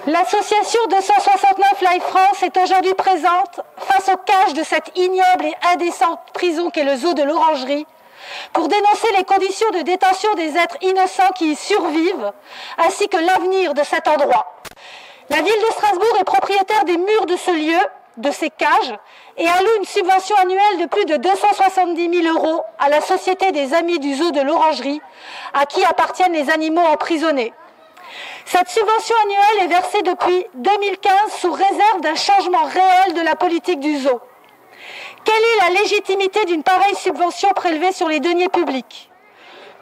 L'association 269 Life France est aujourd'hui présente face aux cages de cette ignoble et indécente prison qu'est le zoo de l'Orangerie pour dénoncer les conditions de détention des êtres innocents qui y survivent, ainsi que l'avenir de cet endroit. La ville de Strasbourg est propriétaire des murs de ce lieu, de ces cages, et alloue une subvention annuelle de plus de 270 000 € à la Société des Amis du Zoo de l'Orangerie, à qui appartiennent les animaux emprisonnés. Cette subvention annuelle est versée depuis 2015 sous réserve d'un changement réel de la politique du zoo. Quelle est la légitimité d'une pareille subvention prélevée sur les deniers publics?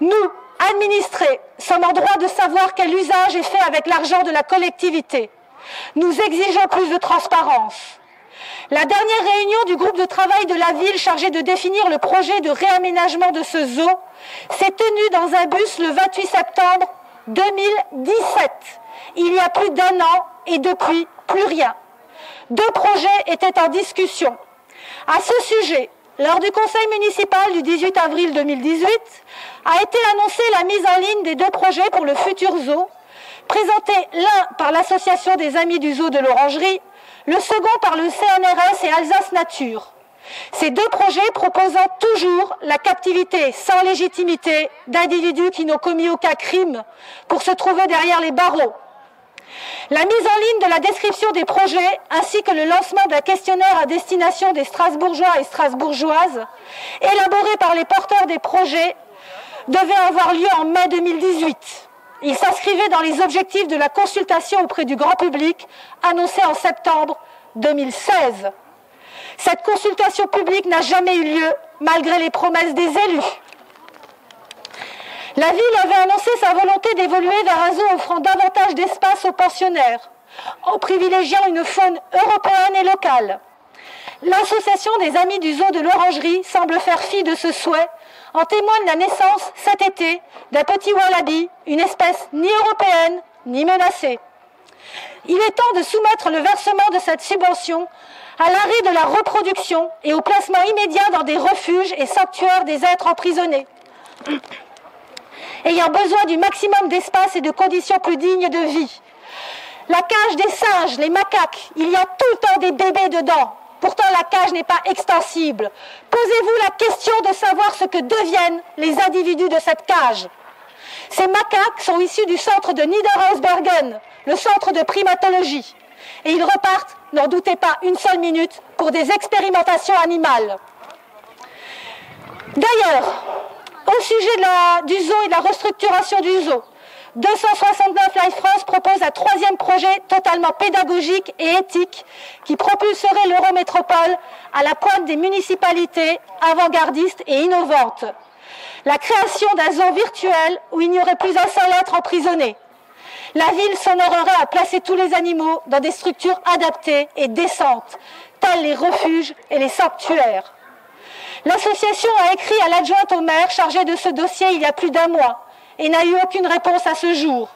Nous, administrés, sommes en droit de savoir quel usage est fait avec l'argent de la collectivité. Nous exigeons plus de transparence. La dernière réunion du groupe de travail de la ville chargé de définir le projet de réaménagement de ce zoo s'est tenue dans un bus le 28 septembre 2017. Il y a plus d'1 an et depuis, plus rien. 2 projets étaient en discussion. À ce sujet, lors du conseil municipal du 18 avril 2018, a été annoncée la mise en ligne des 2 projets pour le futur zoo, présentés l'un par l'association des Amis du Zoo de l'Orangerie, le second par le CNRS et Alsace Nature. Ces 2 projets proposant toujours la captivité sans légitimité d'individus qui n'ont commis aucun crime pour se trouver derrière les barreaux. La mise en ligne de la description des projets ainsi que le lancement d'un questionnaire à destination des Strasbourgeois et Strasbourgeoises, élaboré par les porteurs des projets, devait avoir lieu en mai 2018. Il s'inscrivait dans les objectifs de la consultation auprès du grand public annoncée en septembre 2016. Cette consultation publique n'a jamais eu lieu, malgré les promesses des élus. La ville avait annoncé sa volonté d'évoluer vers un zoo offrant davantage d'espace aux pensionnaires, en privilégiant une faune européenne et locale. L'association des Amis du Zoo de l'Orangerie semble faire fi de ce souhait. En témoigne la naissance, cet été, d'un petit wallaby, une espèce ni européenne ni menacée. Il est temps de soumettre le versement de cette subvention à l'arrêt de la reproduction et au placement immédiat dans des refuges et sanctuaires des êtres emprisonnés, ayant besoin du maximum d'espace et de conditions plus dignes de vie. La cage des singes, les macaques, il y a tout le temps des bébés dedans. Pourtant, la cage n'est pas extensible. Posez-vous la question de savoir ce que deviennent les individus de cette cage. Ces macaques sont issus du centre de Niederhausbergen, le centre de primatologie. Et ils repartent, n'en doutez pas une seule minute, pour des expérimentations animales. D'ailleurs, au sujet du zoo et de la restructuration du zoo, 269 Life France propose un 3e projet totalement pédagogique et éthique qui propulserait l'Eurométropole à la pointe des municipalités avant-gardistes et innovantes. La création d'un zoo virtuel où il n'y aurait plus un seul être emprisonné. La ville s'honorerait à placer tous les animaux dans des structures adaptées et décentes, tels les refuges et les sanctuaires. L'association a écrit à l'adjointe au maire chargée de ce dossier il y a plus d'1 mois et n'a eu aucune réponse à ce jour.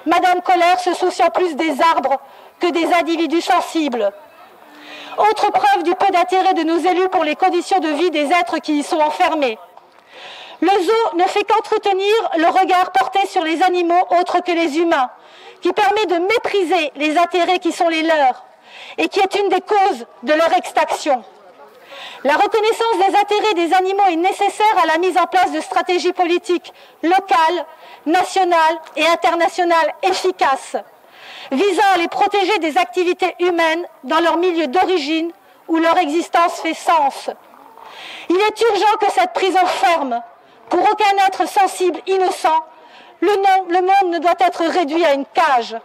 Madame Colère se souciant plus des arbres que des individus sensibles. Autre preuve du peu d'intérêt de nos élus pour les conditions de vie des êtres qui y sont enfermés. Le zoo ne fait qu'entretenir le regard porté sur les animaux autres que les humains, qui permet de mépriser les intérêts qui sont les leurs et qui est une des causes de leur extinction. La reconnaissance des intérêts des animaux est nécessaire à la mise en place de stratégies politiques locales, nationales et internationales efficaces, visant à les protéger des activités humaines dans leur milieu d'origine où leur existence fait sens. Il est urgent que cette prison ferme. Pour aucun être sensible, innocent, le monde ne doit être réduit à une cage.